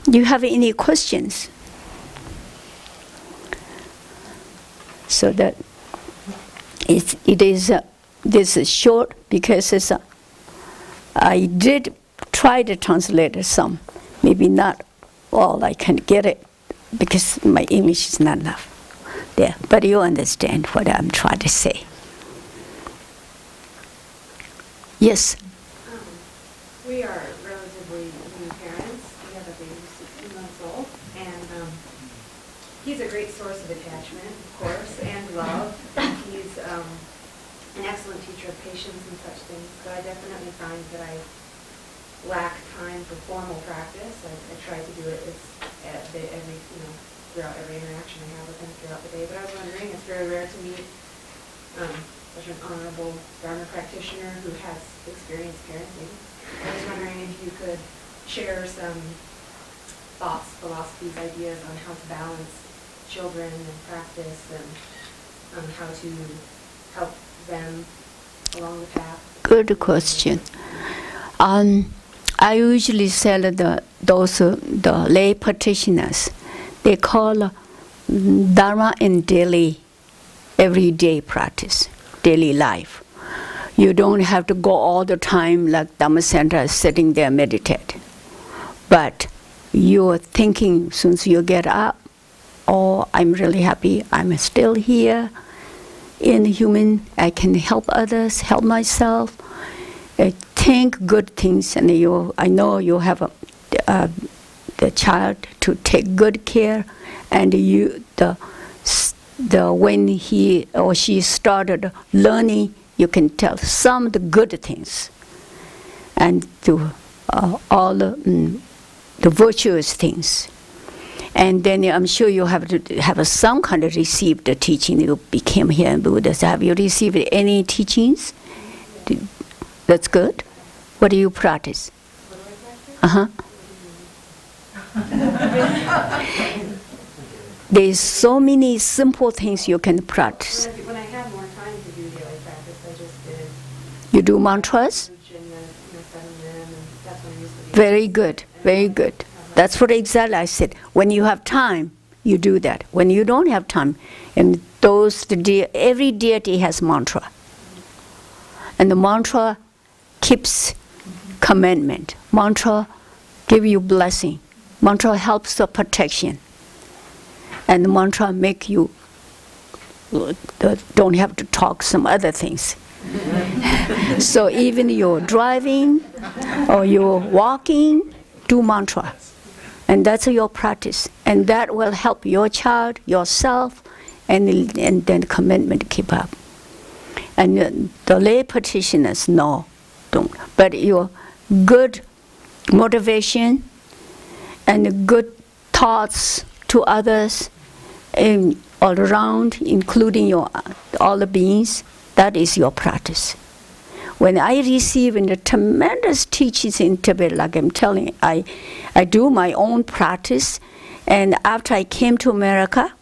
Do you have any questions? So that it is this is short because it's I did try to translate some, maybe not all I can get it because my English is not enough there, but you understand what I'm trying to say. Yes. We are relatively new parents. We have a baby who's 16 months old, and he's a great source of attachment, of course, and love. He's an excellent teacher of patience and such things, but I definitely find that I lack time for formal practice. I try to do it throughout every interaction I have with him throughout the day. But I was wondering, it's very rare to meet such an honorable Dharma practitioner who has experienced parenting. I was wondering if you could share some thoughts, philosophies, ideas on how to balance children and practice, and how to help them along the path. Good question. I usually tell the lay practitioners, they call Dharma in daily, everyday practice, daily life. You don't have to go all the time like Dhamma Center sitting there meditate. But you're thinking since you get up, oh, I'm really happy, I'm still here, in human, I can help others, help myself. Think good things, and I know you have the child to take good care, and when he or she started learning, you can tell some of the good things, and to all the virtuous things. And then I'm sure you have to have some kind of received the teaching. You became here in Buddha. Have you received any teachings? That's good. What do you practice? There's so many simple things you can practice. When I had more time to do daily practice, I just did. You do mantras? Very good, very good. That's what exactly I said. When you have time, you do that. When you don't have time, and every deity has mantra. And the mantra keeps commandment. Mantra give you blessing. Mantra helps the protection. And the mantra make you don't have to talk some other things. So even you're driving or you're walking, do mantra. And that's your practice. And that will help your child, yourself, and then commitment keep up. And the lay practitioners, no, don't. But your good motivation and good thoughts to others all around, including all the beings, that is your practice. When I receive in the tremendous teachings in Tibet, like I'm telling, I do my own practice. And after I came to America,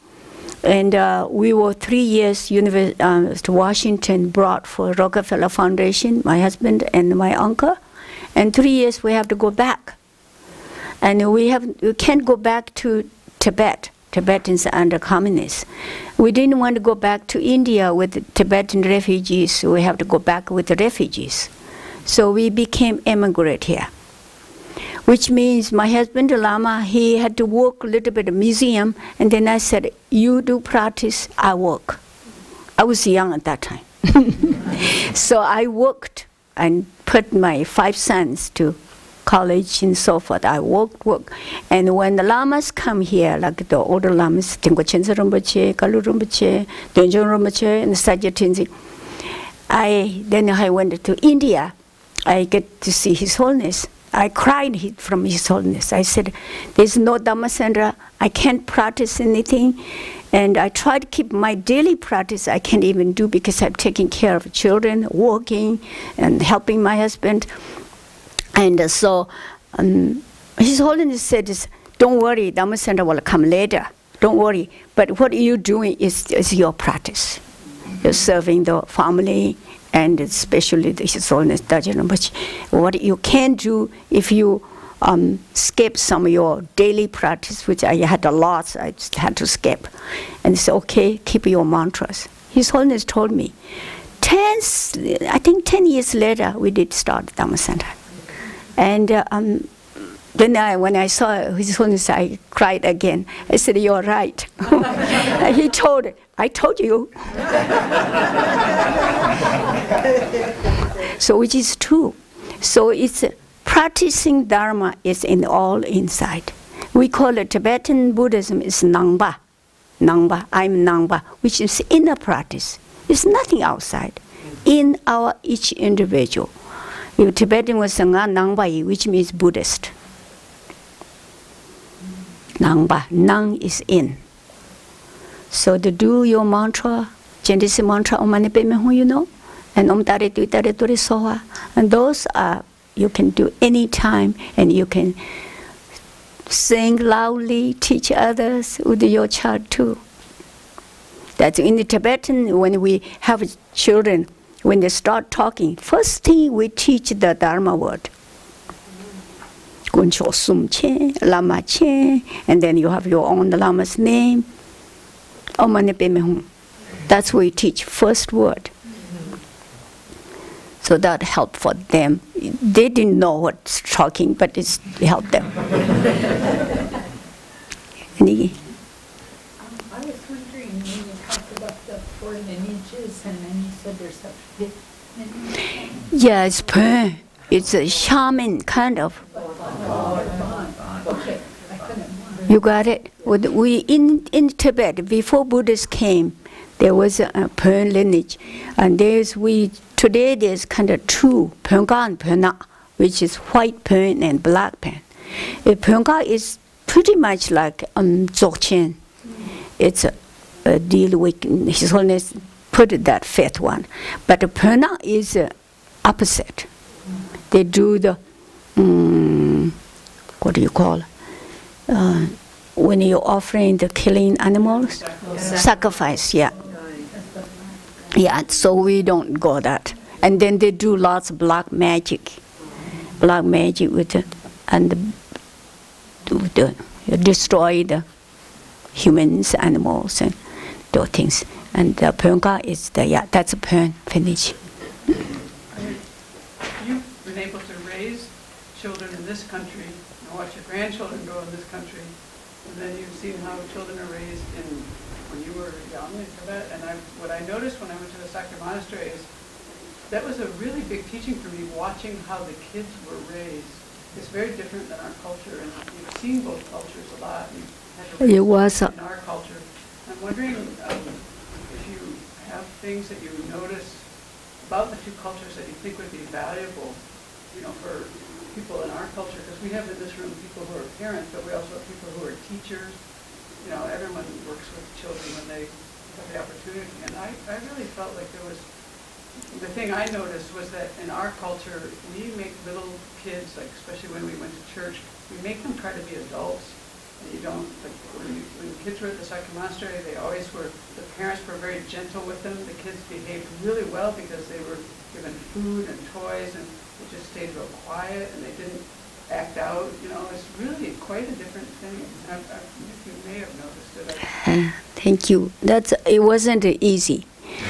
and we were 3 years to Washington brought for Rockefeller Foundation, my husband and my uncle. And 3 years we have to go back. And we can't go back to Tibet. Tibetans are under communists. We didn't want to go back to India with Tibetan refugees. We have to go back with the refugees. So we became immigrant here. Which means my husband, Lama, he had to work a little bit at museum. And then I said, you do practice, I work. I was young at that time. So I worked and put my 5 sons to college and so forth. I work. And when the lamas come here, like the older lamas, Tenko Chensa Rinpoche, Kalu Rinpoche, Donjon Rinpoche, and Sajja Tenzin, then I went to India. I get to see His Holiness. I cried from His Holiness. I said, there's no Dhamma Center. I can't practice anything. And I try to keep my daily practice. I can't even do because I'm taking care of children, working, and helping my husband. And so His Holiness said, don't worry, Dhamma Center will come later. Don't worry. But what you're doing is your practice. You're serving the family, and especially His Holiness Dajen Rinpoche. What you can do if you skip some of your daily practice, which I had a lot, so I just had to skip. And it's okay, keep your mantras. His Holiness told me. I think 10 years later, we did start Dharma Center. And then when I saw His Holiness, I cried again. I said, "You're right." I told you. So which is true. So it's practicing Dharma is in all inside. We call it Tibetan Buddhism is Nangpa. Nangpa, I'm Nangpa, which is inner practice. It's nothing outside. In our each individual. If Tibetan was Nangpa, which means Buddhist. Nangpa, Nang is in. So to do your mantra, Chinese mantra, Om Mani Padme Hum, you know, and Om Tare Tui Tare Turi Soha, and those are you can do any time, and you can sing loudly, teach others with your child too. That's in the Tibetan, when we have children, when they start talking, first thing we teach the Dharma word. Guncho Sum Che, Lama Che, and then you have your own Lama's name. Om Mani Padme Hum. That's what we teach, first word. So that helped for them. They didn't know what's talking, but it helped them. Any? I was wondering when you talked about the 4 lineages, and then you said there's a 5th lineage. Yeah, it's Pön. It's a shaman kind of. Okay, I couldn't. You got it? We in Tibet, before Buddhists came, there was a Pön lineage. And today there's kind of 2, Pönga and Pöna, which is white Pön and black Pön. Pönga is pretty much like Dzogchen. It's a deal with, His Holiness put that 5th one. But the Pöna is opposite. They do the, what do you call it? When you're offering the killing animals? Sacrifice, yeah. Yeah, so we don't go that. And then they do lots of black magic. Black magic destroy the humans, animals, and those things. And the Pönga is that's a Pön finish. You've been able to raise children in this country and watch your grandchildren grow in this country, and then you've seen how children are raised when you were young in Tibet. And what I noticed when I went to the Sakya Monastery is that was a really big teaching for me, watching how the kids were raised. It's very different than our culture, and you've seen both cultures a lot. And you've had to raise in our culture. I'm wondering if you have things that you notice about the 2 cultures that you think would be valuable, for people in our culture, because we have in this room people who are parents, but we also have people who are teachers. Everyone works with children when they have the opportunity. And I really felt like the thing I noticed was that in our culture, we make little kids, like especially when we went to church, we make them try to be adults. And you don't, like when kids were at the Sakya Monastery, the parents were very gentle with them. The kids behaved really well because they were given food and toys, and they just stayed real quiet, and they didn't act out. It's really quite a different thing. You may have noticed it. Thank you. It wasn't easy.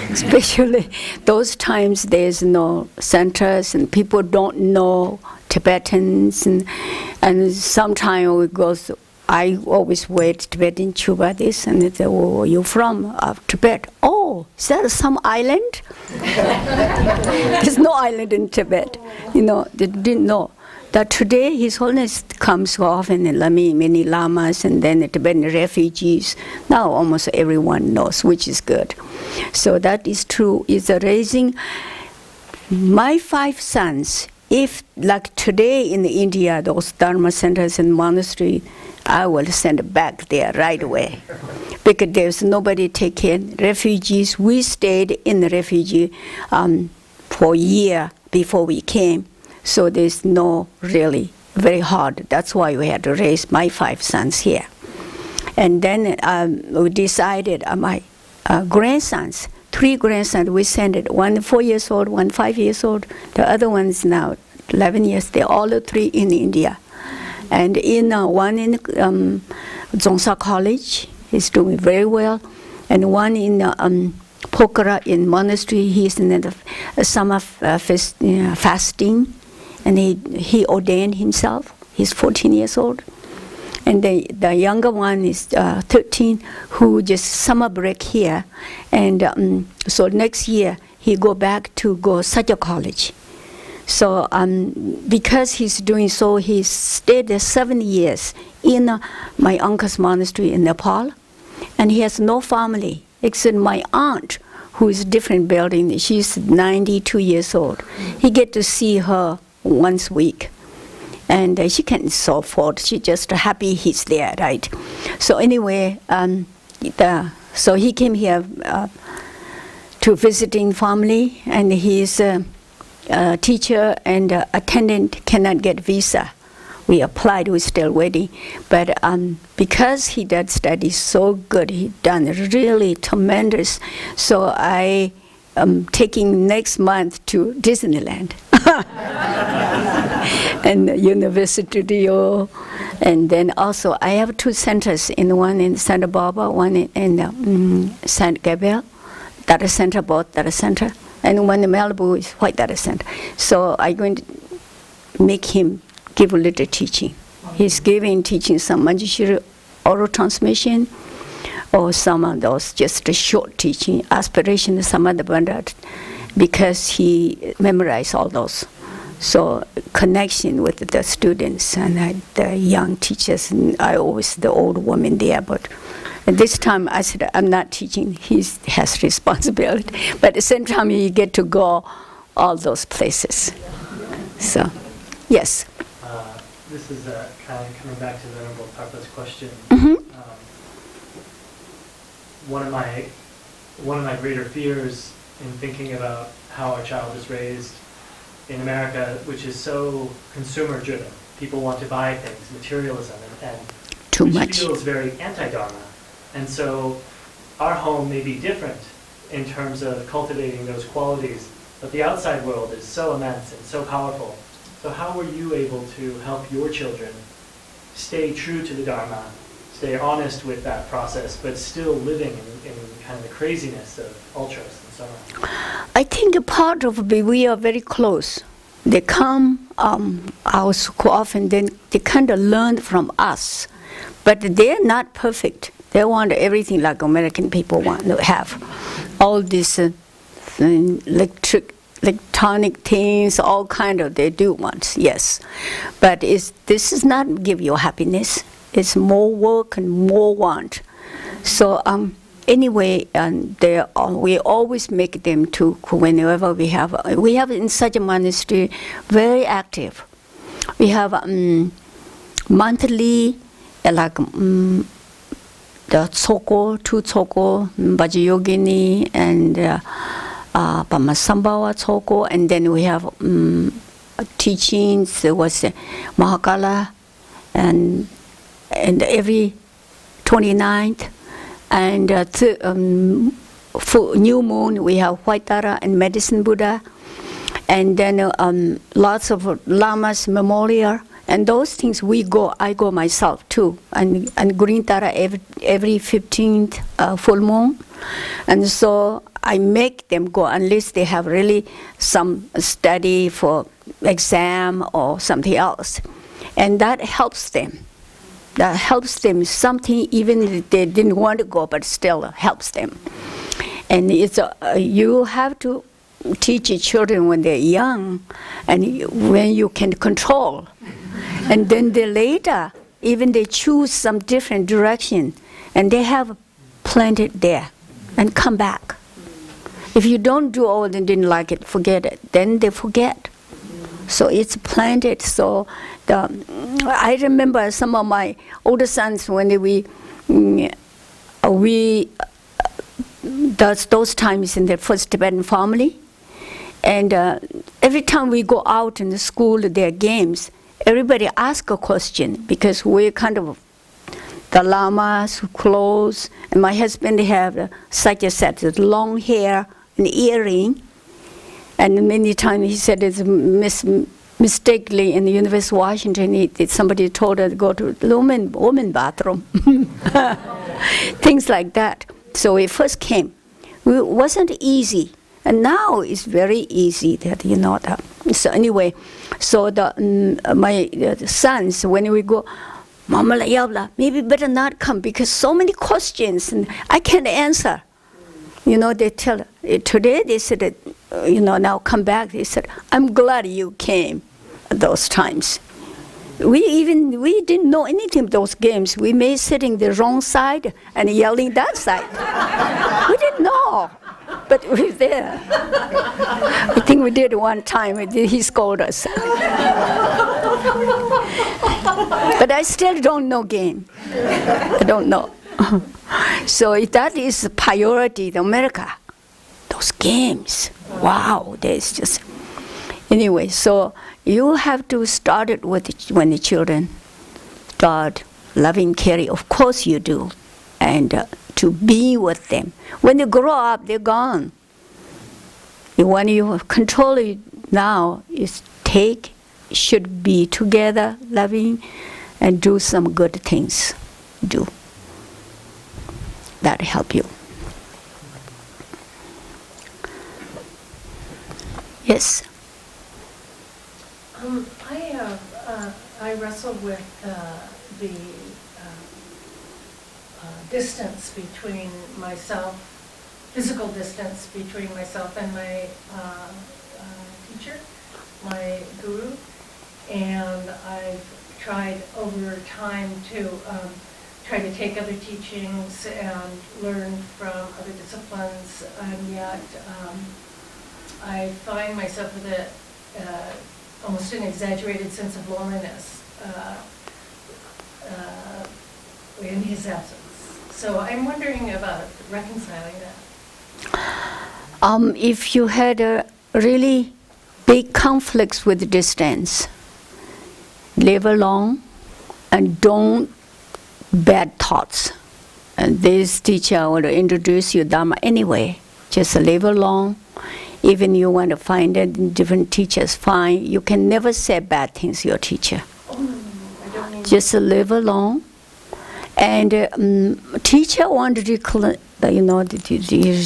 Especially those times there's no centers and people don't know Tibetans, and sometimes I always wear Tibetan chuba this, and they say, "Oh, are you from Tibet?" "Oh, is that some island?" There's no island in Tibet. They didn't know. That today His Holiness comes often, and many lamas, and then the Tibetan refugees. Now almost everyone knows, which is good. So that is true. It's raising my 5 sons. If like today in India, those Dharma centers and monastery, I will send back there right away, because there's nobody take care. Refugees, we stayed in the refugee for a year before we came. So there's no really very hard. That's why we had to raise my 5 sons here. And then we decided my grandsons, 3 grandsons, we sent it. 1 4 years old, 1 5 years old. The other one's now 11 years. They're all 3 in India. And in one in Zongsa College, he's doing very well, and one in Pokhara in monastery, he's in the summer fasting, and he ordained himself. He's 14 years old. And the younger one is 13, who just summer break here. And so next year, he go back to go Satya College. So because he's doing so, he stayed there 7 years in my uncle's monastery in Nepal. And he has no family, except my aunt, who is different building. She's 92 years old. He get to see her once a week. And she can't so afford. She's just happy he's there, right? So anyway, so he came here to visiting family, and his teacher and attendant cannot get visa. We applied, we're still waiting. But because he did study so good, he done really tremendous. So I am taking next month to Disneyland. And University, and then also I have 2 centers, one in Santa Barbara, one in San Gabriel, data center, both data center, and one in Malibu is white data center. So I'm going to make him give a little teaching. He's teaching some Manjushri oral transmission, or some of those just a short teaching, aspiration, some other bandad, because he memorized all those. So connection with the students and the young teachers, and I always the old woman there. But at this time, I said I'm not teaching. He has responsibility, but at the same time, you get to go all those places. So, yes. This is kind of coming back to Venerable Tarpa's question. One of my greater fears in thinking about how our child is raised in America, which is so consumer-driven. People want to buy things, materialism, and Too which much. feels very anti-Dharma. And so our home may be different in terms of cultivating those qualities, but the outside world is so immense and so powerful. So how were you able to help your children stay true to the Dharma, stay honest with that process, but still living in kind of the craziness of ultras and so on? I think a part of we are very close. They come our school often, then they kind of learn from us, but they're not perfect. They want everything like American people want to have, all these electronic things, all kind of they do want, yes. But this is not give you happiness. It's more work and more want. So anyway, we always make them to whenever we have in such a monastery very active. We have monthly like the tsoko, 2 tsoko, Vajrayogini and Pamasambawa tsoko, and then we have teachings. There was Mahakala, and every 29th. And for new moon, we have White Tara and Medicine Buddha. And then lots of Lamas memorial. And those things I go myself too. And Green Tara every 15th full moon. And so I make them go unless they have really some study for exam or something else. And that helps them. That helps them something, even if they didn't want to go, but still helps them. And it's you have to teach your children when they're young, and when you can control. And then they later, even they choose some different direction, and they have planted there, and come back. If you don't do all and didn't like it, forget it. Then they forget. So it's planted. So I remember some of my older sons when those times in the first Tibetan family, and every time we go out in the school, their games, everybody asks a question because we're kind of the lamas, clothes, and my husband have such a set of long hair and earring. And many times he said it's mistakenly in the University of Washington, somebody told her to go to the woman bathroom. Things like that. So we first came. It wasn't easy. And now it's very easy that you know that. So anyway, so my sons, when we go, Mama la yabla, maybe better not come because so many questions and I can't answer. You know, they tell today they said that, now come back. They said, I'm glad you came at those times. We didn't know anything those games. We may sitting the wrong side and yelling that side. We didn't know. But we were there. I think we did one time. He scolded us. But I still don't know game. I don't know. So that is priority in America. Those games. Wow, there's just... Anyway, so you have to start it with when the children start loving, caring. Of course you do. And to be with them. When they grow up, they're gone. When you control it now, should be together, loving, and do some good things. Do. That help you. Yes. I wrestle with the distance between myself, physical distance between myself and my teacher, my guru, and I've tried over time to try to take other teachings and learn from other disciplines, and yet I find myself with almost an exaggerated sense of loneliness in his absence. So I'm wondering about reconciling that. If you had a really big conflicts with distance, live alone and don't bad thoughts. And this teacher will introduce you Dharma anyway. Just live alone. Even you want to find it, different teachers, fine. You can never say bad things to your teacher. Just live alone. And teacher want to the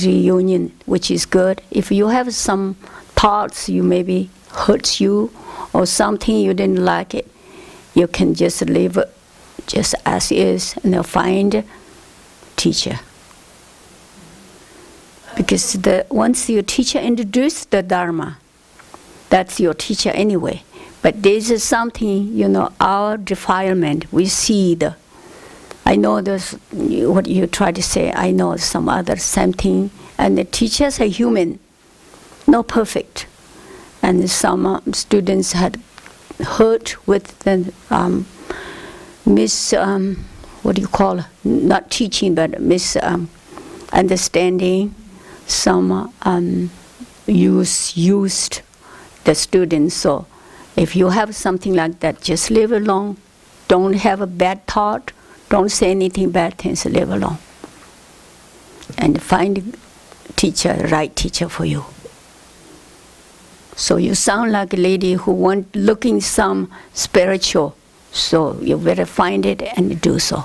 reunion, which is good. If you have some thoughts you maybe hurts you or something you didn't like it, you can just live just as is and find teacher. Because once your teacher introduced the Dharma, that's your teacher anyway. But this is something, our defilement, we see I know what you try to say, I know some other same thing. And the teachers are human, not perfect. And some students had hurt with the not teaching, but misunderstanding. Some used the students. So if you have something like that, just live alone. Don't have a bad thought. Don't say anything bad things. Live alone. And find right teacher for you. So you sound like a lady who looking some spiritual. So you better find it and do so.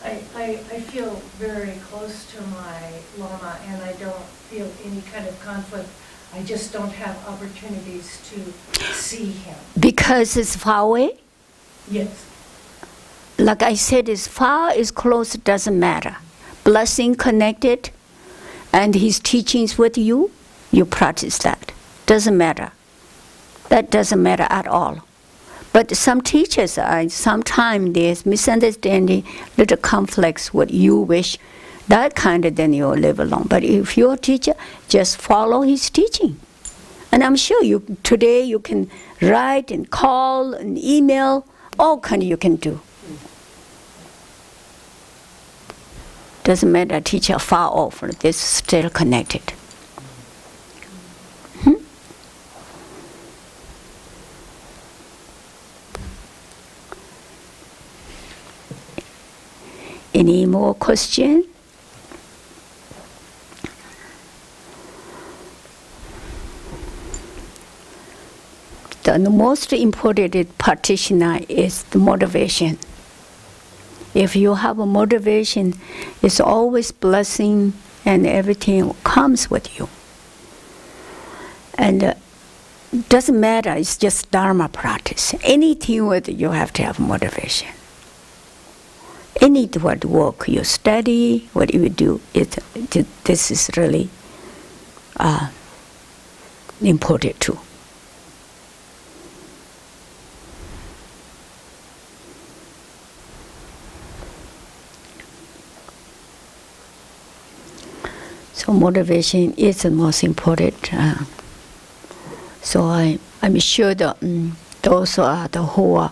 I feel very close to my Lama, and I don't feel any kind of conflict. I just don't have opportunities to see him. Because it's far away? Yes. Like I said, as far as close, it doesn't matter. Blessing connected, and his teachings with you, you practice that. Doesn't matter. That doesn't matter at all. But some teachers, sometimes there's misunderstanding, little conflicts, what you wish, that kind of, then you'll live alone. But if your teacher, just follow his teaching. And I'm sure today you can write and call and email, all kind you can do. Doesn't matter, teacher far off, they're still connected. Any more questions? the most important practitioner is the motivation. If you have a motivation, it's always blessing and everything comes with you. And doesn't matter, it's just Dharma practice. Anything with you have to have motivation. Any what work you study, what you do, this is really important too. So motivation is the most important. So I'm sure that those who are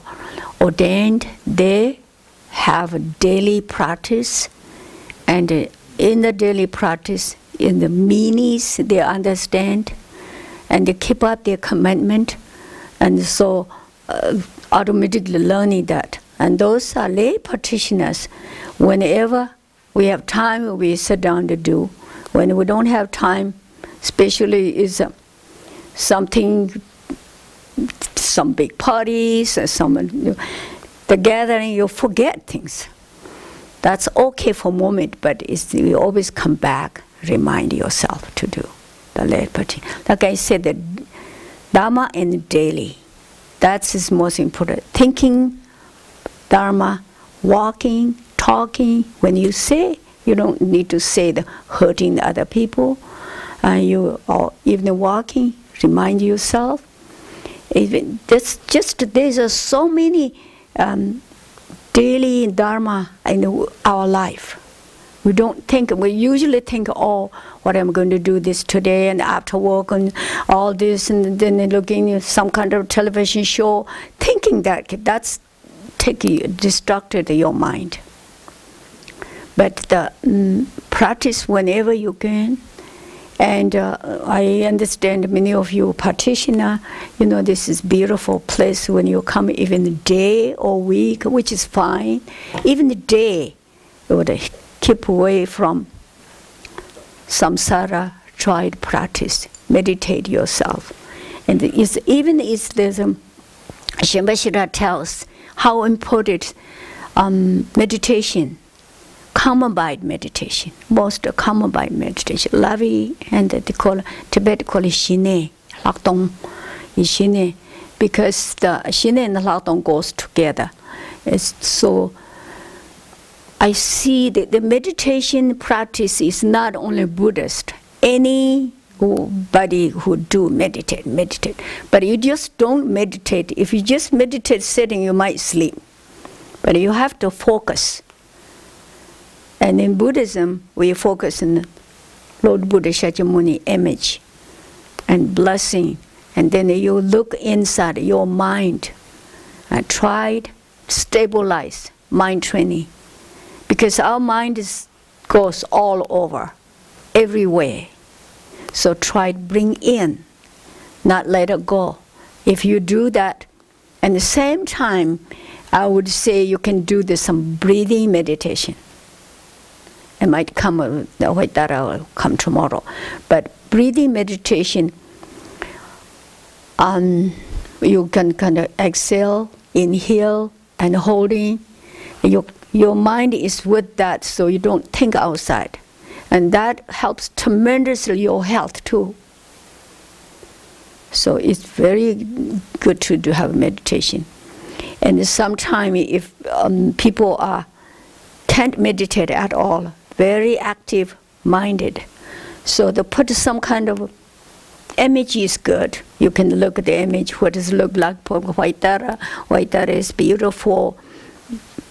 ordained, they have a daily practice, and in the daily practice, in the meanings they understand, and they keep up their commitment, and so automatically learning that. And those are lay practitioners. Whenever we have time, we sit down to do. When we don't have time, especially is something, some big parties, or the gathering, you forget things. That's okay for a moment, but you always come back, remind yourself to do the lay practice. Like I said, the Dharma and daily, that's is most important. Thinking, Dharma, walking, talking. When you say, you don't need to say the hurting other people. Or even walking, remind yourself. There's so many daily Dharma in our life. We usually think, oh, what I'm going to do this today and after work and all this, and then looking at some kind of television show, thinking that's distracted your mind. But the practice whenever you can. And I understand many of you practitioner, this is beautiful place when you come even a day or week, which is fine. Even the day, you would keep away from samsara, try to practice, meditate yourself. And there's Shambhashira tells how important meditation, common-mind meditation, most common-mind meditation. Lavi and Tibet call it shine, lakdong, shine, because the shine and the lakdong goes together. So I see that the meditation practice is not only Buddhist. Anybody who do meditate. But you just don't meditate. If you just meditate sitting, you might sleep. But you have to focus. And in Buddhism, we focus on Lord Buddha Shakyamuni image and blessing. And then you look inside your mind and try to stabilize mind training. Because our mind goes all over, everywhere. So try to bring in, not let it go. If you do that, at the same time, I would say you can do some breathing meditation. It might come, the White Dara will come tomorrow. But breathing meditation, you can kind of exhale, inhale, and holding. Your mind is with that, so you don't think outside. And that helps tremendously your health too. So it's very good to have meditation. And sometimes if people can't meditate at all, very active-minded, so to put some kind of image is good. You can look at the image, what does it look like for White Dara. White Dara is beautiful,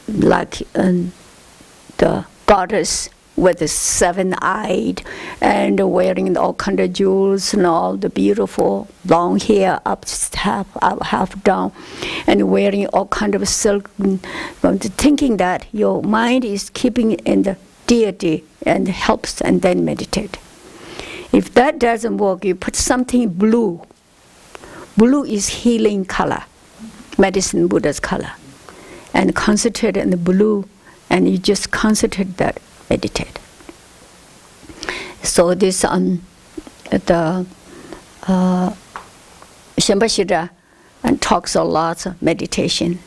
like the goddess with the seven-eyed and wearing all kind of jewels and all the beautiful long hair up half down, and wearing all kind of silk, thinking that your mind is keeping in the deity and helps, and then meditate. If that doesn't work, you put something blue. Blue is healing color, medicine Buddha's color, and concentrate on the blue, and you just concentrate that, meditate. So this the Shambhashira talks a lot of meditation.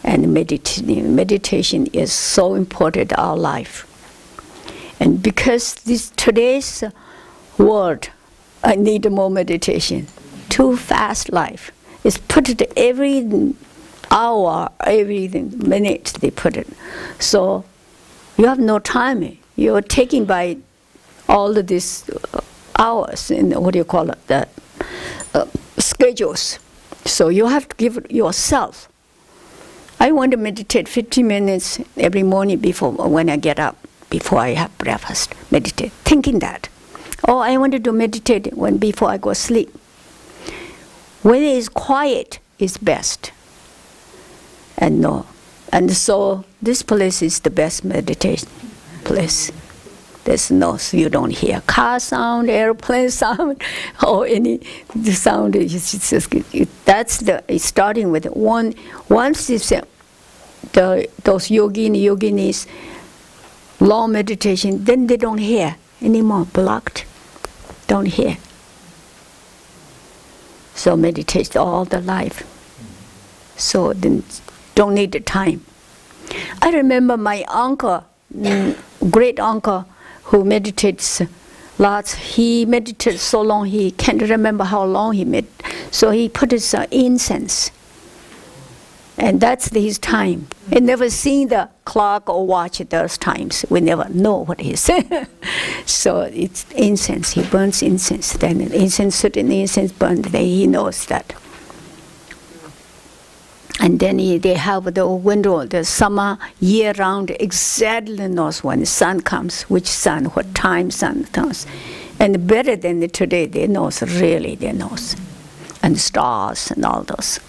And meditation is so important in our life. And because today's world, I need more meditation. Too fast life. It's put it every hour, every minute they put it. So you have no time. You're taking by all of these hours in what do you call it, the schedules. So you have to give it yourself. I want to meditate 15 minutes every morning before when I get up, before I have breakfast. Meditate, thinking that. Oh, I wanted to meditate before I go to sleep. When it is quiet, is best. And so this place is the best meditation place. There's you don't hear car sound, airplane sound, or any sound. That's it's starting with one. Once it's those yoginis, long meditation, then they don't hear anymore. Blocked, don't hear. So meditate all the life. So then don't need the time. I remember my uncle, great uncle, who meditates lots. He meditated so long he can't remember how long he meditated. So he put his incense. And that's his time. He never seen the clock or watch at those times. We never know what he said. So it's incense. He burns incense. Then certain incense burned. Then he knows that. And then they have the window, the summer, year-round, exactly knows when the sun comes, which sun, what time sun comes. And better than today, they knows, really they knows. And stars and all those.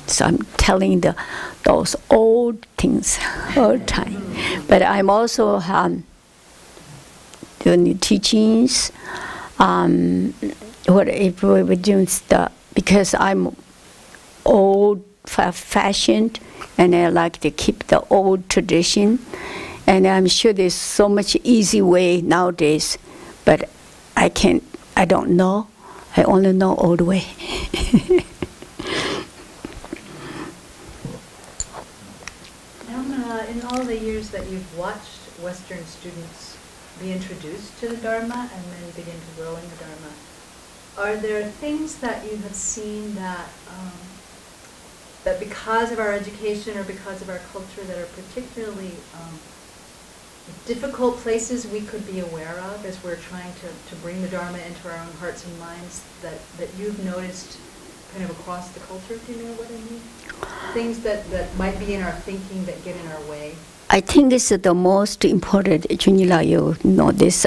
So I'm telling those old things all the time. But I'm also doing teachings, whatever we're doing stuff, because I'm old-fashioned, and I like to keep the old tradition. And I'm sure there's so much easy way nowadays, but I don't know. I only know old way. In all the years that you've watched Western students be introduced to the Dharma and then begin to grow in the Dharma, are there things that you have seen that that because of our education or because of our culture that are particularly difficult places we could be aware of as we're trying to bring the Dharma into our own hearts and minds that you've noticed kind of across the culture, if you know what I mean? Things that might be in our thinking that get in our way? I think this is the most important, Junila, you know this,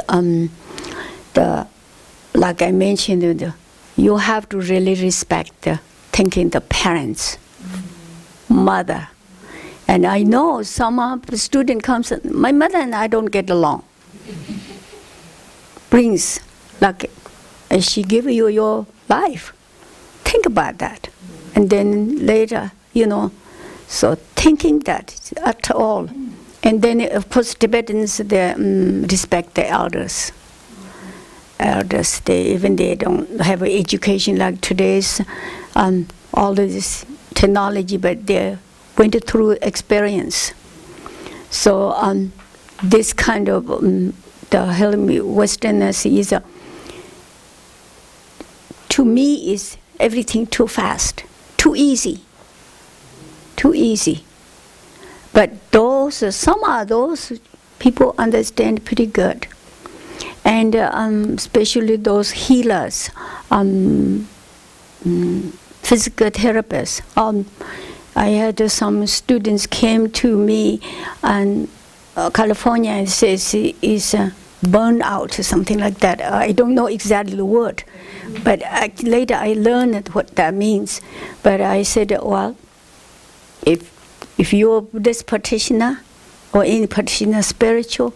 like I mentioned, you have to really respect thinking the parents, mother. And I know some student comes, my mother and I don't get along. Brings, like, she give you your life. Think about that. And then later, so thinking that at all. And then, of course, Tibetans, they respect the elders. Elders, they don't have education like today's, all of this technology, but they went through experience. So this kind of the Westerners is, to me, is everything too fast, too easy. But some of those people understand pretty good. And especially those healers, physical therapists. I had some students came to me in California and says is burned out or something like that. I don't know exactly the word, but later I learned what that means. But I said, well, if you're a Buddhist practitioner or any practitioner spiritual,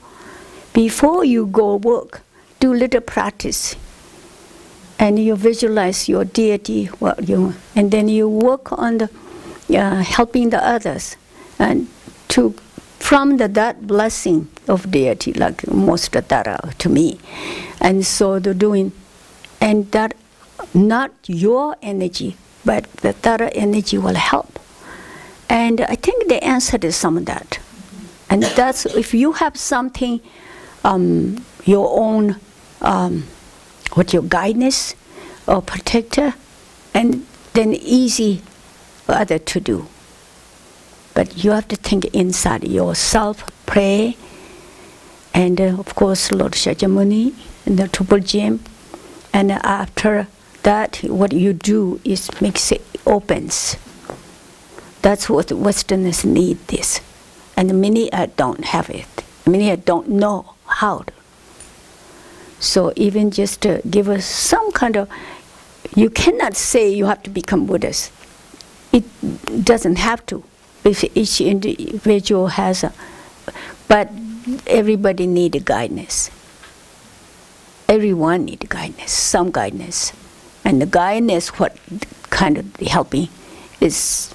before you go work, do little practice. And you visualize your deity, and then you work on the helping the others, and from that blessing of deity, like most Tara to me, and so the doing, and that not your energy, but the other energy will help. And I think the answer is some of that. And that's, if you have something, your own, your guidance or protector, and then easy for other to do. But you have to think inside yourself, pray, and of course Lord Shakyamuni and the Triple Gem. And after that, what you do is makes it opens. That's what Westerners need this. And many don't have it. Many don't know how to. So even just to give us some kind of, you cannot say you have to become Buddhist. It doesn't have to. If each individual has a, but everybody needs guidance. Everyone needs guidance, some guidance. And the guidance, what kind of helping is,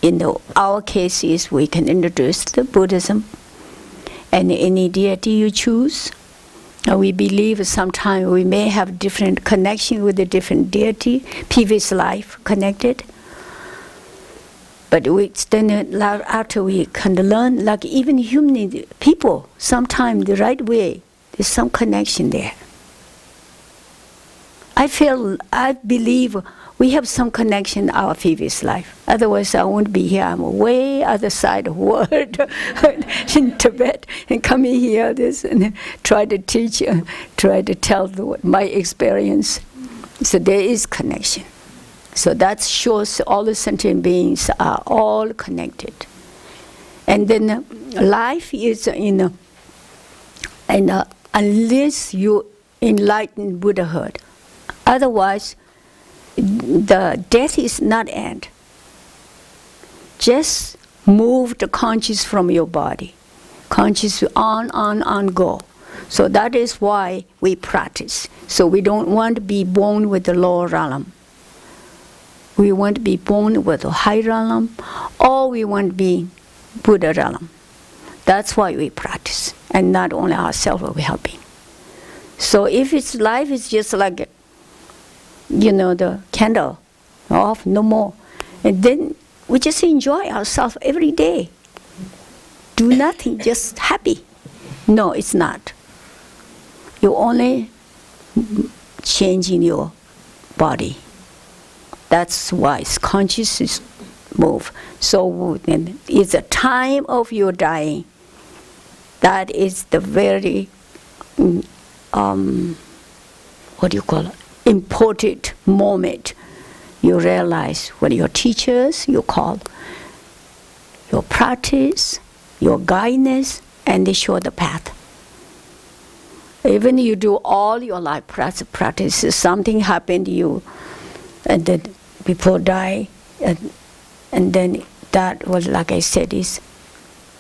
in our case, is we can introduce the Buddhism and any deity you choose. We believe sometimes we may have different connection with a different deity, previous life connected. But we then after we can learn, like even human people, sometimes the right way, there's some connection there. I believe we have some connection in our previous life. Otherwise, I won't be here. I'm way other side of the world in Tibet, and coming here this and try to teach, try to tell my experience. So there is connection. So that shows all the sentient beings are all connected. And then life is unless you enlighten Buddhahood. Otherwise, the death is not end. Just move the conscious from your body. Conscious on, go. So that is why we practice. So we don't want to be born with the lower realm. We want to be born with a high realm, or we want to be Buddha realm. That's why we practice, and not only ourselves are we helping. So if it's life is just like, the candle off, no more, and then we just enjoy ourselves every day. Do nothing, just happy. No, it's not. You're only changing your body. That's why consciousness move. So it's a time of your dying. That is the very, important moment. You realize what your teachers, you call, your practice, your guidance, and they show the path. Even you do all your life practice, something happened to you, and then people die, and then that was, like I said, is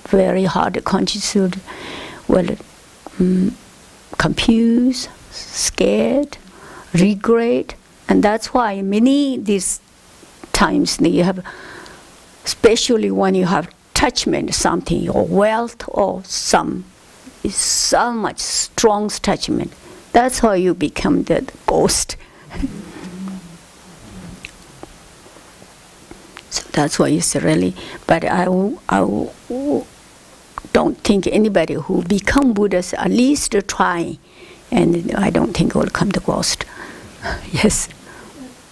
very hard. Consciousness will confused, scared, regret, and that's why many these times you have, especially when you have attachment something, your wealth or so much strong attachment. That's how you become the ghost. So that's why it's really. But I don't think anybody who become Buddhas at least try, and I don't think will come to ghost. Yes. The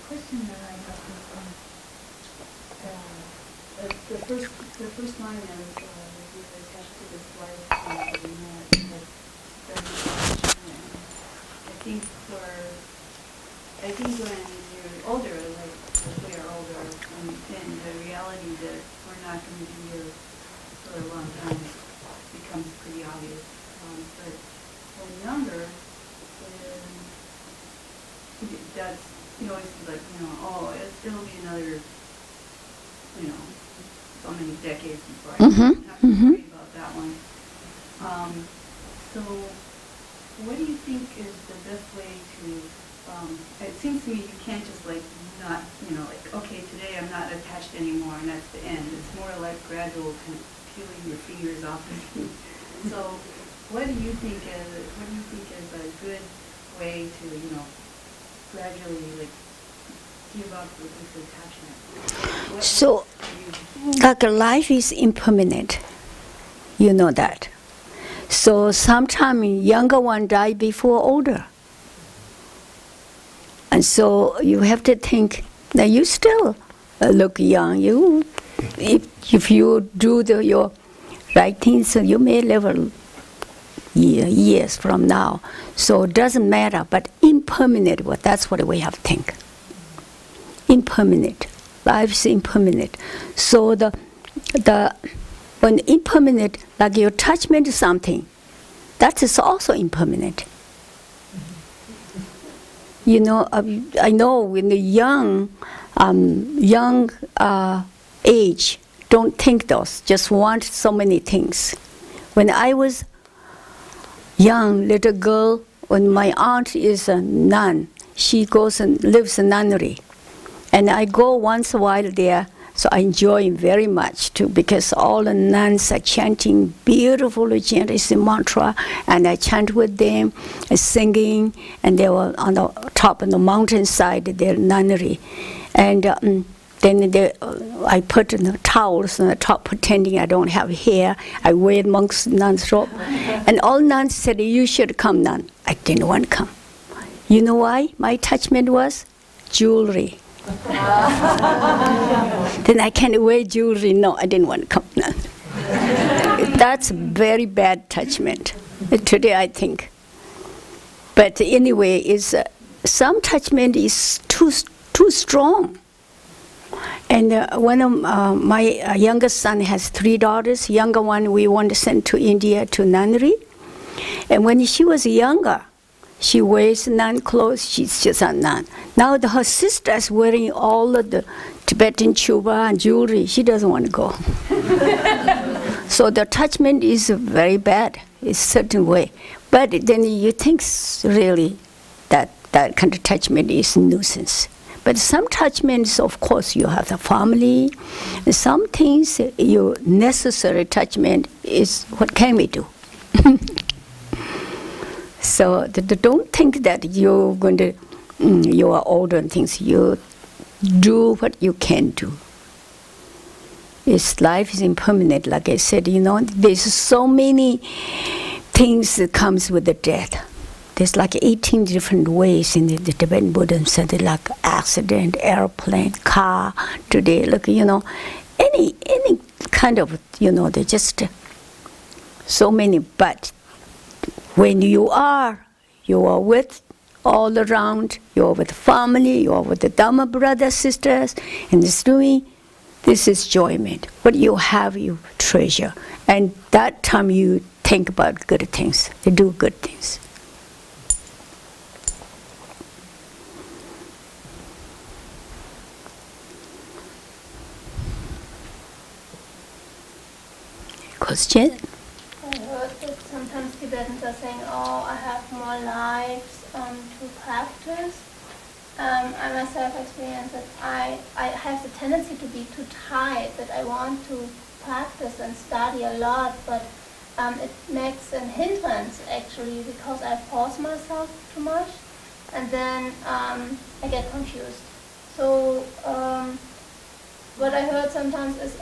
question that I have is, the first line is you attached to this life that we met, I think when you're older, like we are older, then the reality that we're not going to be here for a long time becomes pretty obvious. But when younger, that's, you always feel like, it'll be another, so many decades before I have to worry about that one. So what do you think is the best way to, it seems to me you can't just not, okay, today I'm not attached anymore and that's the end. It's more like gradual kind of peeling your fingers off the thing. So what do you think is a good way to, gradually tricky about this attachment? So, like life is impermanent. You know that. So sometimes younger one die before older. And so you have to think that you still look young. If you do your right things, so you may live years from now. So it doesn't matter, but impermanent, well, that's what we have to think. Impermanent. Life is impermanent. So when impermanent, like your attachment to something, that is also impermanent. You know, I know in the young age, don't think those, just want so many things. When I was young little girl, when my aunt is a nun, she goes and lives in nunnery. And I go once a while there, so I enjoy very much too, because all the nuns are chanting beautifully chanting mantra, and I chant with them, singing, and they were on the top of the mountainside, their nunnery. And then I put the towels on the top, pretending I don't have hair. I wear monk's nun's robe. And all nuns said, you should come, nun. I didn't want to come. You know why? My attachment was jewelry. Then I can't wear jewelry. No, I didn't want to come, nun. That's very bad attachment. Today I think. But anyway, some attachment is too strong. And one of my youngest son has 3 daughters. Younger one we want to send to India to nunnery. And when she was younger, she wears nun clothes. She's just a nun. Now her sister is wearing all of the Tibetan chuba and jewelry. She doesn't want to go. So the attachment is very bad. It's a certain way. But then you think really that kind of attachment is nuisance. But some attachments, of course, you have the family. Some things, your necessary attachment is what can we do? So don't think that you're going to, you are older and things. You do what you can do. Life is impermanent, like I said. You know, there's so many things that comes with the death. There's like 18 different ways in the Tibetan Buddhism. So they like accident, airplane, car. Today, look, you know, any kind of, you know, they're just so many. But when you are with all around, you are with family, you are with the Dharma brothers, sisters, and this is enjoyment. What you have, you treasure. And that time you think about good things. You do good things. Question? I heard that sometimes Tibetans are saying, oh, I have more lives to practice. I myself experience that I have the tendency to be too tight, that I want to practice and study a lot, but it makes an hindrance actually, because I force myself too much, and then I get confused. So what I heard sometimes is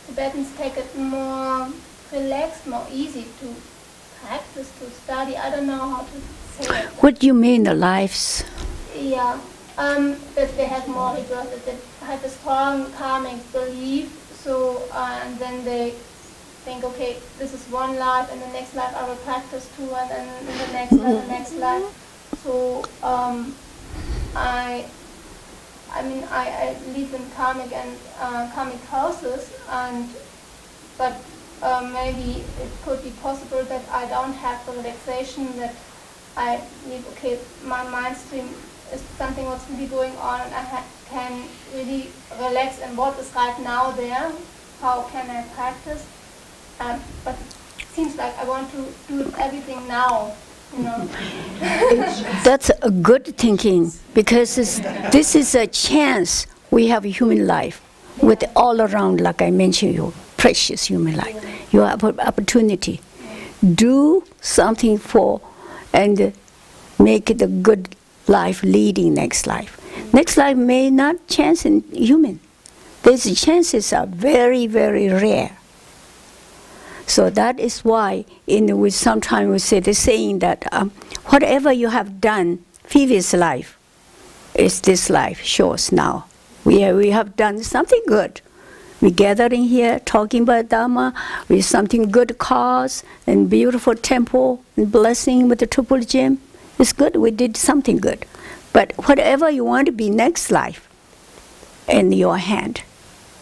Tibetans take it more relaxed, more easy to practice, to study. I don't know how to say it. What do you mean, the lives? Yeah, that they have more rebirth, that they have a strong karmic belief. So and then they think, okay, this is one life, and the next life I will practice too, and then in the next life, the next life. So I live in karmic and karmic houses, but maybe it could be possible that I don't have the relaxation, that I live, okay, my mind stream is something what's really going on, and I can really relax in what is right now there. How can I practice? But it seems like I want to do everything now. You know. That's a good thinking, because this is a chance we have a human life with all around, like I mentioned, your precious human life. You have an opportunity. Do something for and make it a good life leading next life. Next life may not chance in human. These chances are very, very rare. So that is why we sometimes we say the saying that whatever you have done previous life is this life shows now. We have done something good. We gathering here talking about Dharma with something good cause and beautiful temple and blessing with the triple gem. It's good. We did something good. But whatever you want to be next life, in your hand.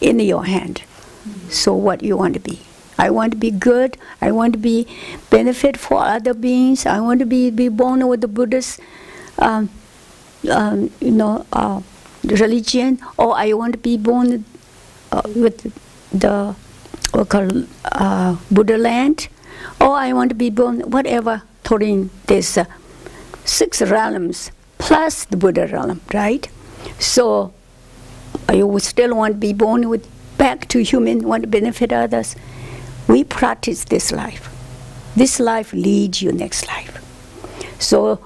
In your hand. So what you want to be? I want to be good. I want to be benefit for other beings. I want to be born with the Buddhist, religion, or I want to be born with the Buddha land, or I want to be born whatever. Toward this 6 realms plus the Buddha realm, right? So you would still want to be born with back to human, want to benefit others. We practice this life. This life leads you next life. So,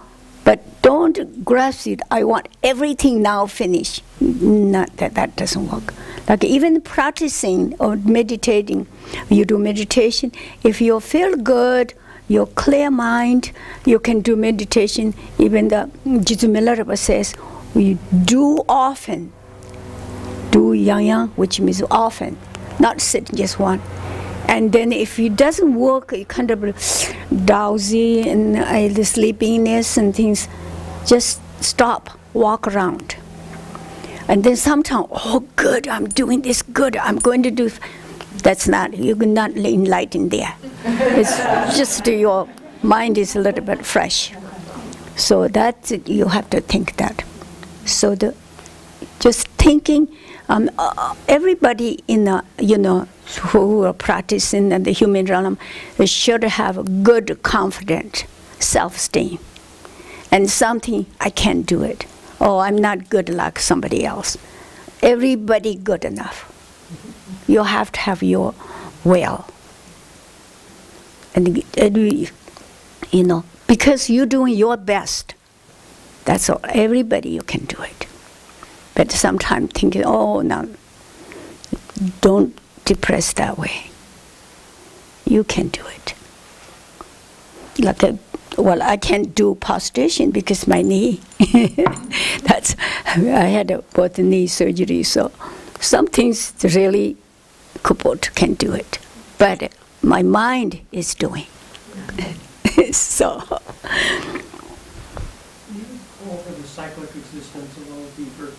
but don't grasp it. I want everything now finished. Not that doesn't work. Like even practicing or meditating, you do meditation. If you feel good, your clear mind, you can do meditation. Even the Jizu Milarepa says, we do often. Do yang, which means often, not sit just one. And then if it doesn't work, you kind of drowsy and the sleepiness and things, just stop, walk around. And then sometimes, oh good, I'm doing this good, I'm going to do. That's not, you're not enlightened there. It's just your mind is a little bit fresh. So that you have to think that. So just thinking, everybody in the, who are practicing in the human realm should have a good, confident self-esteem. And something, I can't do it. Oh, I'm not good like somebody else. Everybody good enough. You have to have your will. And because you're doing your best. That's all. Everybody, you can do it. But sometimes thinking, oh, no, don't depress that way. You can do it. Well, I can't do prostration because my knee. I had both knee surgery, so some things really Kupot can do it. But my mind is doing. So. Can you go over the cyclic existence a little deeper,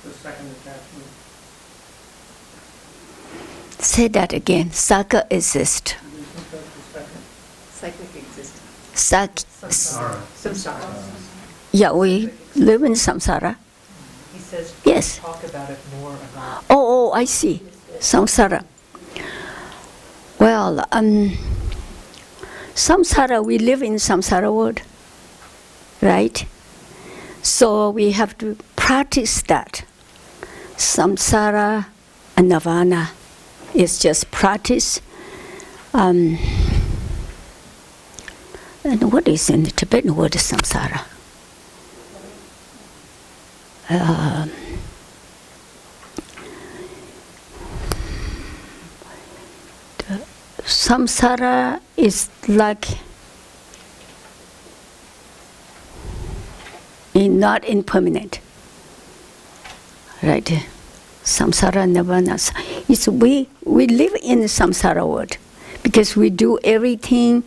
the second attachment? Say that again. Saka exist. Cyclic existence. Samsara. Yeah, we live in samsara. He says, yes. Talk about it more about. Oh, I see. Samsara. Well, samsara, we live in samsara world, right? So we have to practice that. Samsara and nirvana is just practice. And what is in the Tibetan word samsara? Samsara is like not impermanent, right? Samsara nirvana. It's we live in the samsara world because we do everything.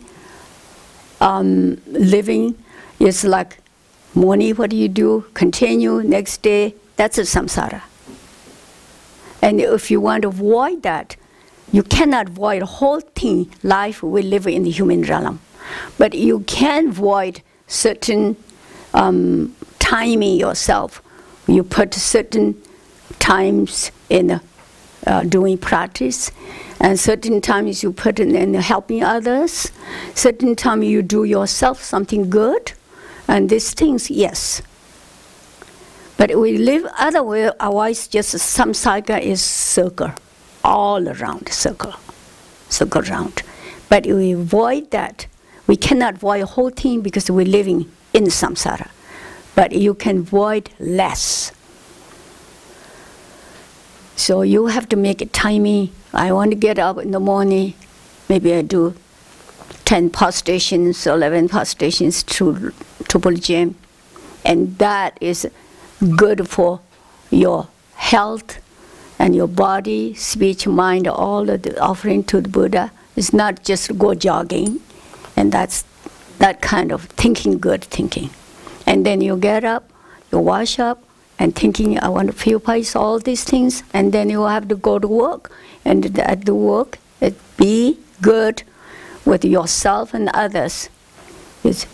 Living is like morning. What do you do? Continue next day. That's a samsara. And if you want to avoid that, you cannot avoid the whole thing. Life we live in the human realm, but you can avoid certain timing yourself. You put certain times in doing practice, and certain times you put in helping others. Certain time you do yourself something good, and these things, yes. But we live other way. Otherwise, just samsara is circle, all around circle around. But we avoid that. We cannot avoid the whole thing because we're living in samsara. But you can avoid less. So you have to make it timing. I want to get up in the morning. Maybe I do 10 power stations, 11 power stations to Triple Gym. And that is good for your health and your body, speech, mind, all of the offering to the Buddha. It's not just go jogging. And that's that kind of thinking, good thinking. And then you get up, you wash up, and thinking, I want to purify all these things. And then you have to go to work. And at the work, be good with yourself and others. It's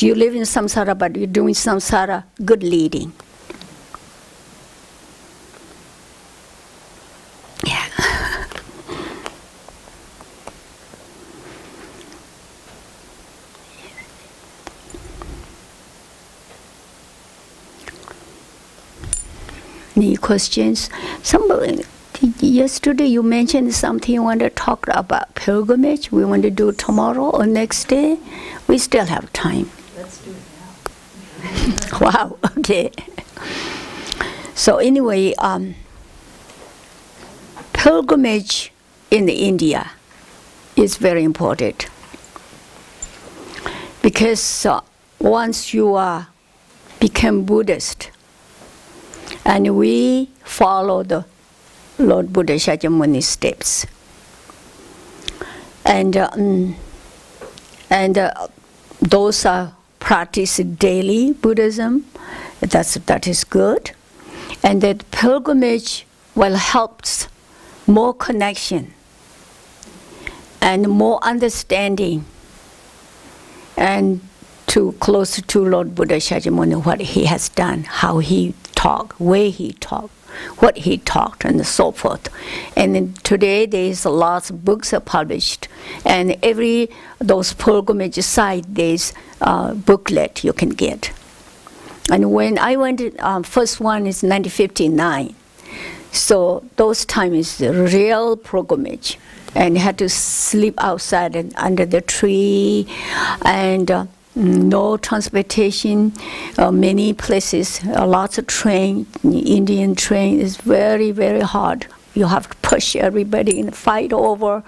you live in samsara, but you're doing samsara good leading. Yeah. Any questions? Somebody, yesterday you mentioned something you want to talk about pilgrimage. We want to do tomorrow or next day. We still have time. Let's do it now. Wow, okay. So anyway, pilgrimage in India is very important. Because once you become Buddhist, and we follow the Lord Buddha Shakyamuni's steps. And those are practiced daily Buddhism. That is good. And that pilgrimage will help more connection and more understanding and to closer to Lord Buddha Shakyamuni, what he has done, how he talked, where he talked, what he talked, and so forth. And today there is lots of books are published, and every those pilgrimage site there's a booklet you can get. And when I went, first one is 1959, so those times is the real pilgrimage, and had to sleep outside and under the tree, and no transportation, many places, lots of train, Indian train is very, very hard. You have to push everybody and fight over.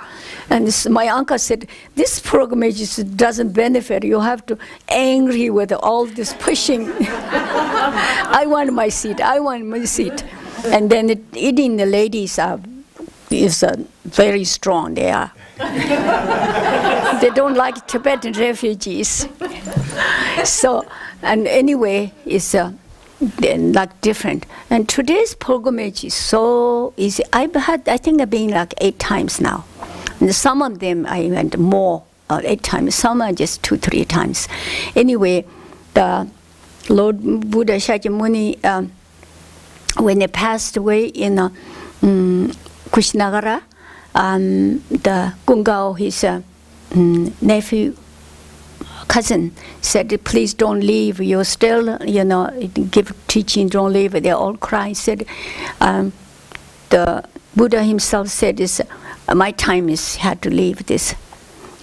And my uncle said, this pilgrimage doesn't benefit. You have to angry with all this pushing. I want my seat, I want my seat. And then eating the ladies is very strong, they are. They don't like Tibetan refugees. So, and anyway, it's like different. And today's pilgrimage is so easy. I think I've been like 8 times now. And some of them I went more, 8 times. Some are just 2, 3 times. Anyway, the Lord Buddha Shakyamuni, when he passed away in Kushnagara, the Gungao, his nephew, cousin, said, please don't leave. You're still, give teaching, don't leave. They all crying. Said, the Buddha himself said, my time is had to leave this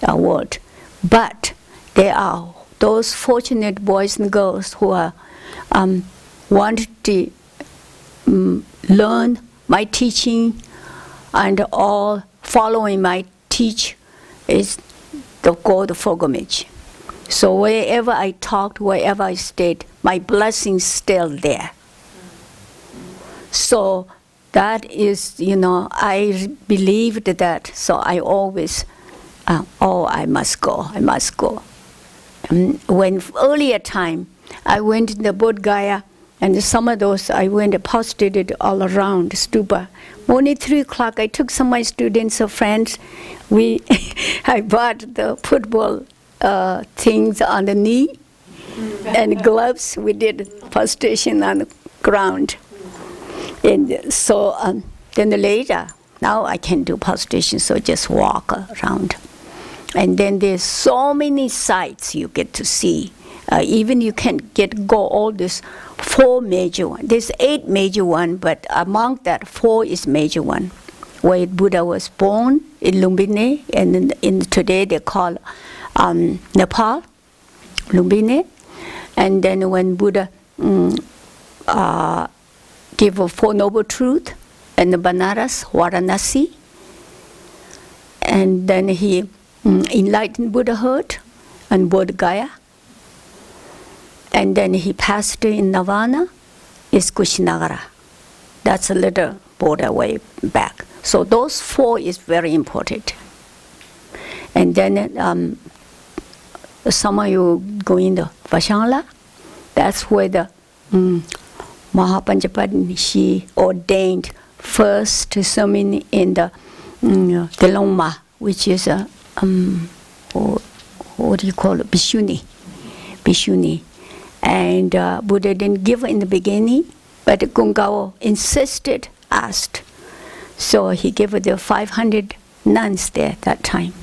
world. But there are those fortunate boys and girls who are want to learn my teaching and all following my teach is the go the pilgrimage. So wherever I talked, wherever I stayed, my blessing's still there. So that is, I believed that, so I always, I must go, I must go. When earlier time, I went to the Bodh Gaya, and some of those I went and posted it all around stupa. Only 3 o'clock, I took some of my students or friends. I bought the football things on the knee and gloves. We did postation on the ground. And so then later, now I can do postation, so just walk around. And then there's so many sites you get to see. Even you can go all this 4 major ones. There's 8 major ones, but among that 4 is major one. Where Buddha was born in Lumbini, and in today they call Nepal, Lumbini. And then when Buddha gave a 4 noble truth, and Banaras, Varanasi. And then he enlightened Buddhahood and Bodh Gaya. And then he passed in Nirvana, is Kushinagara. That's a little border way back. So those 4 is very important. And then some of you go in the Vashangla. That's where the Mahapanjapani, she ordained first ceremony in the Delongma, which is a, what do you call it, Bhishuni. And Buddha didn't give in the beginning, but Gungao insisted, asked. So he gave the 500 nuns there that time.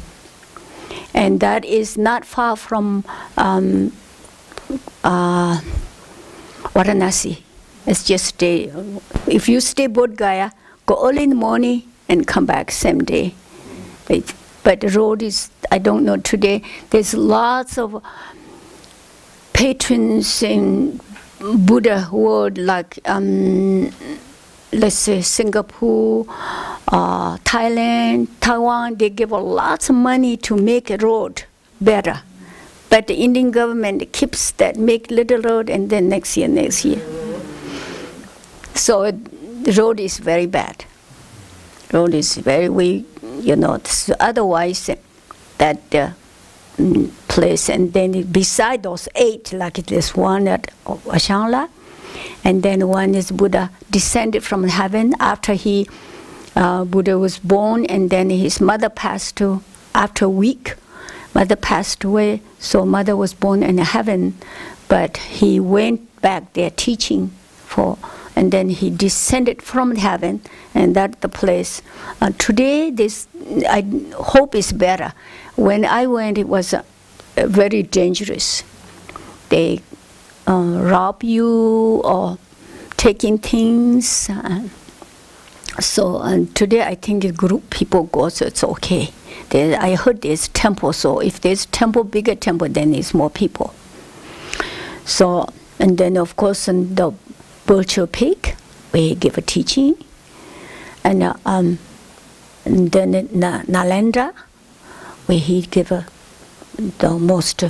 And that is not far from Varanasi. It's just if you stay Bodh Gaya, go early in the morning and come back same day. But the road is, I don't know today, there's lots of patrons in Buddha world, like let's say Singapore, Thailand, Taiwan, they give a lot of money to make a road better. But the Indian government keeps that, make little road, and then next year. So the road is very bad. Road is very weak, so otherwise that place. And then beside those 8, like this one at Vashangla, and then one is Buddha descended from heaven after Buddha was born, and then his mother passed after a week. Mother passed away, so mother was born in heaven, but he went back there teaching and then he descended from heaven, and that's the place. Today, this I hope is better. When I went, it was very dangerous. They rob you or taking things. So today, I think a group people go, so it's okay. I heard there's temple, so if there's temple, bigger temple, then there's more people. So, and then of course in the Virtual Peak, we give a teaching. And then in Nalendra, where he give the most,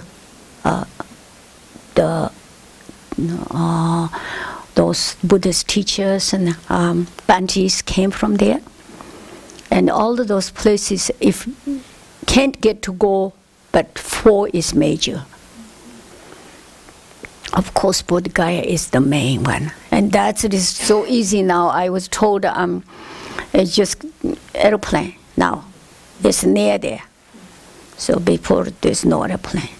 those Buddhist teachers and Bantis came from there. And all of those places, if can't get to go, but 4 is major. Of course, Bodh Gaya is the main one. And it is so easy now. I was told it's just airplane now. It's near there. So before, there's no airplane.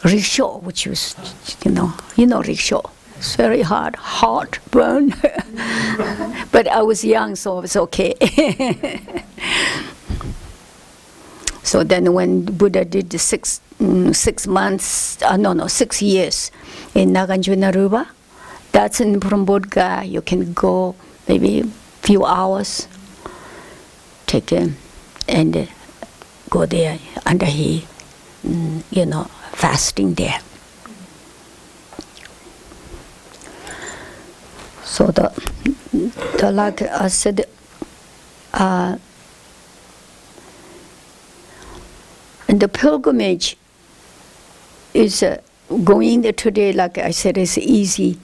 Rickshaw, which was, rickshaw. It's very hard, burn. But I was young, so it was okay. So then when Buddha did the 6 months, 6 years in Nagarjunarupa, that's in Bodh Gaya. You can go maybe a few hours, take and go there under he, fasting there. So the like I said, and the pilgrimage is going there today, like I said, is easy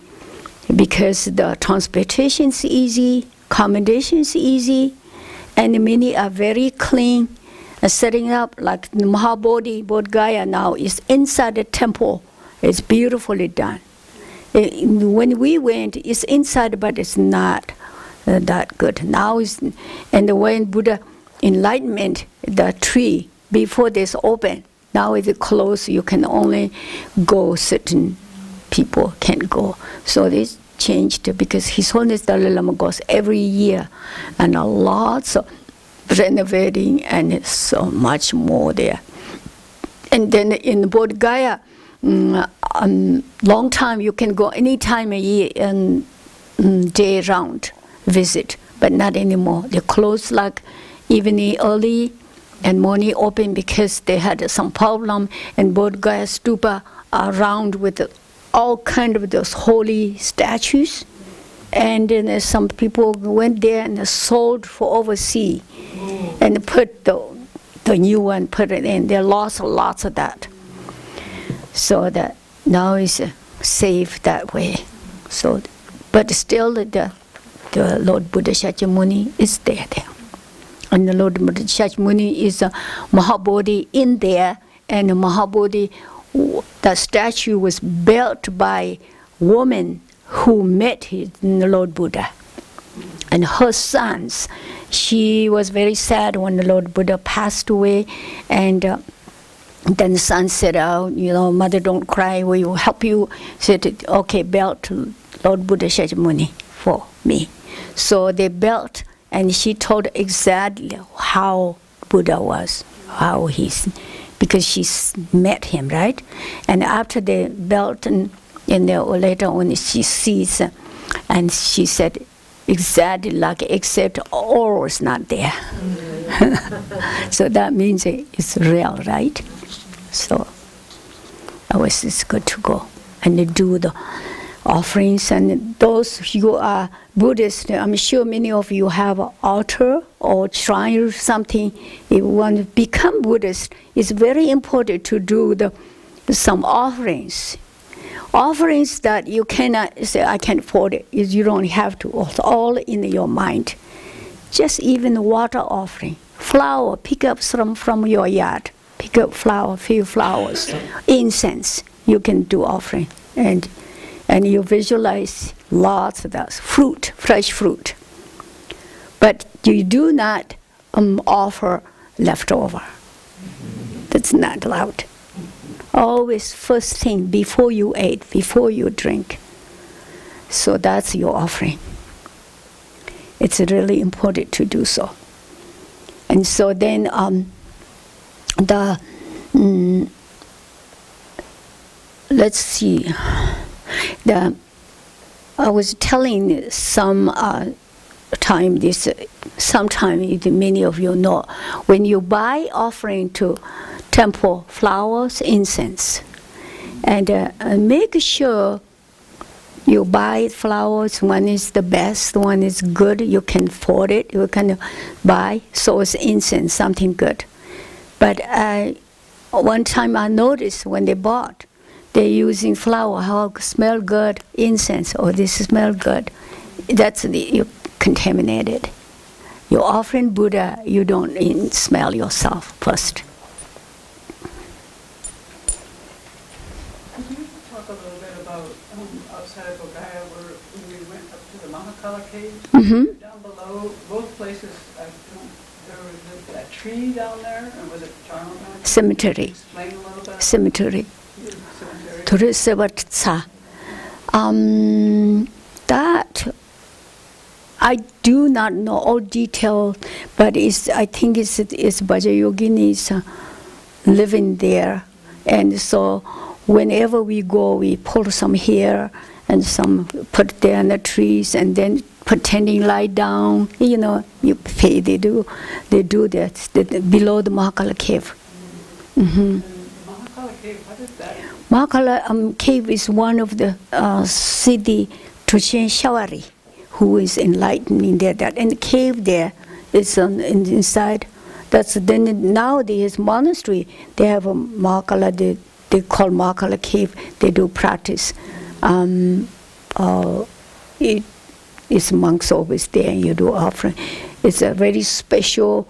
because the transportation is easy, accommodation is easy, and many are very clean. Setting up like the Mahabodhi, Bodh Gaya now is inside the temple. It's beautifully done. When we went, it's inside, but it's not that good. Now and when Buddha enlightenment, the tree before this open, now it's closed. You can only go, certain people can't go. So this changed because His Holiness Dalai Lama goes every year, and a lots of renovating, and it's so much more there. And then in Bodh Gaya, long time you can go any time a year and day round visit, but not anymore. They close like evening early and morning open because they had some problem. And Bodh Gaya stupa around with all kind of those holy statues, And then some people went there and sold for overseas and put the new one, put it in. They lost lots of that. So that now is safe that way. So, but still the Lord Buddha Shakyamuni is there. And the Lord Buddha Shakyamuni is a Mahabodhi in there, and the Mahabodhi, the statue was built by woman who met the Lord Buddha. And her sons, she was very sad when the Lord Buddha passed away, and then the son said, "Oh, mother, don't cry. We will help you." Said, "Okay, build Lord Buddha Shakyamuni for me." So they built, and she told exactly how Buddha was, how he's, because she met him, right? And after they built, and later on she sees, and she said, exactly like, except all is not there. So that means it's real, right? So it's good to go and do the offerings. And those who are Buddhist, I'm sure many of you have an altar or shrine or something. If you want to become Buddhist, it's very important to do some offerings. Offerings that you cannot say, I can't afford it. You don't have to. It's all in your mind. Just even water offering. Flower, pick up some from your yard. Pick up flower, few flowers. Incense, you can do offering. And you visualize lots of that. Fruit, fresh fruit. But you do not offer leftover. That's not allowed. Always first thing before you eat, before you drink. So that's your offering. It's really important to do so. And so then let's see. I was telling sometime many of you know, when you buy offering to temple, flowers, incense, and make sure you buy flowers. One is the best, one is good, you can afford it, you can buy. So it's incense, something good. But one time I noticed when they bought, they're using flower, how smell good, incense, or this smell good. That's you contaminated. You're offering Buddha, you don't smell yourself first. Could you talk a little bit about outside of Ogaya, where we went up to the Mahakala cave? Mm-hmm. Down below, both places, there was that tree down there, or was it Dharma? Cemetery. Explain a little bit. Cemetery. That I do not know all detail, but I think it's Vajrayoginis living there, and so whenever we go, we pull some here and some put there in the trees, and then pretending lie down. You pay. They do that below the Mahakala cave. Mm-hmm. Mahakala cave, what is that? Mahakala cave is one of the Siddhi Tuchen Shawari, who is enlightening there. And the cave there is inside. That's then nowadays monastery. They have a Mahakala. They call Mahakala cave. They do practice. It's monks always there, and you do offering. It's a very special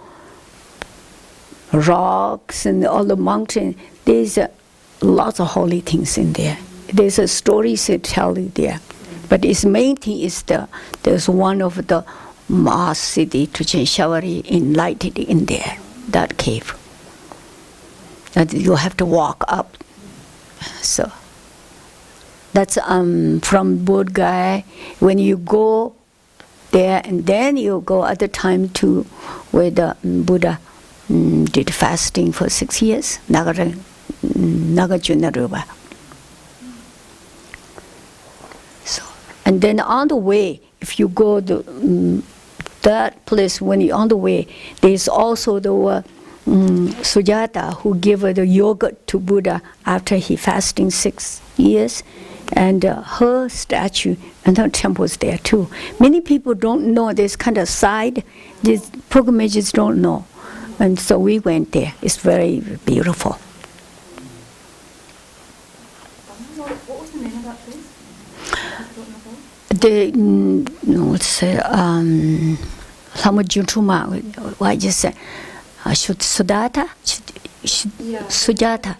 rocks and all the mountain. There's lots of holy things in there. There's a story to tell you there. But its main thing is there's one of the Mahasiddhi Tuchen Shawari enlightened in there, that cave. And you have to walk up. So that's from Bodh Gaya. When you go there, and then you go at the time to where the Buddha did fasting for 6 years, Nagarjunarupa. So, and then on the way, if you go to that place, when you're on the way, there's also the Sujata who gave the yogurt to Buddha after he fasting 6 years, And her statue and her temple is there too. Many people don't know this kind of side. These pilgrimages don't know. And so we went there. It's very beautiful. What was the name of that place? Let's say, what you say? Sujata? Sujata?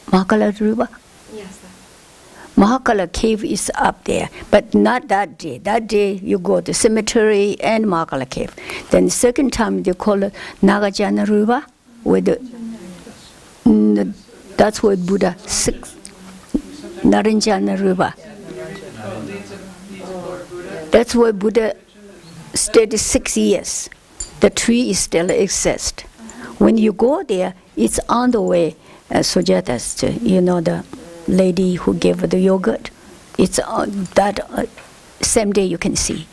Mahakala River? Yes. Mahakala cave is up there, but not that day. That day you go to cemetery and Mahakala cave. Then the second time they call it Nagajana River, where that's where Buddha Naranjana River. That's where Buddha stayed 6 years. The tree is still exists. When you go there, it's on the way. Sujata's, the lady who gave the yogurt. It's on that same day you can see.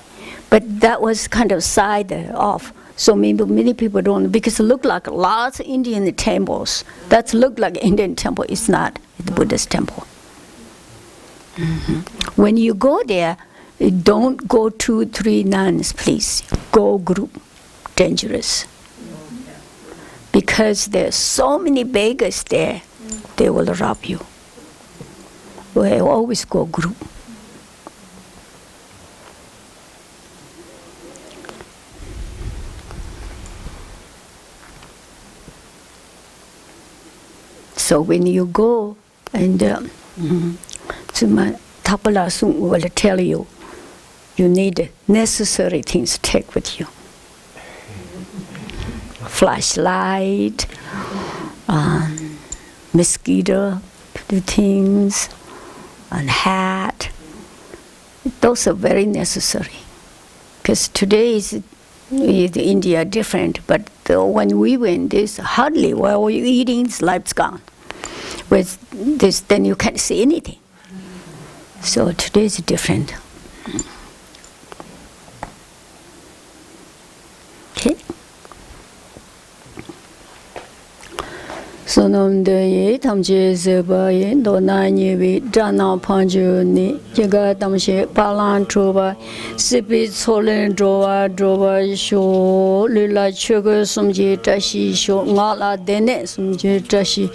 But that was kind of side off. So maybe many people don't, because it looked like lots of Indian temples. That looked like Indian temple. It's not. It's the Buddhist temple. When you go there, don't go 2, 3 nuns, please. Go group. Dangerous. Because there's so many beggars there, they will rob you. We always go group. So when you go, and Tapala Sung will tell you, you need necessary things to take with you. Flashlight, mosquito things, and hat. Those are very necessary. Because today is India different, but when we went, this hardly while we're eating, life's gone. With this, then you can't see anything. So today is different. Okay. Sonam de tamje zeba ye do na ni bi dana panju ni jiga tamshe palan troba sipi cholen droba sho lila chugo sumji tashi sho ngala dene sumji tashi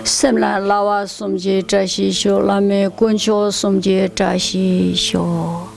semla lawa sumji tashi sho lame kuncho sumji tashi sho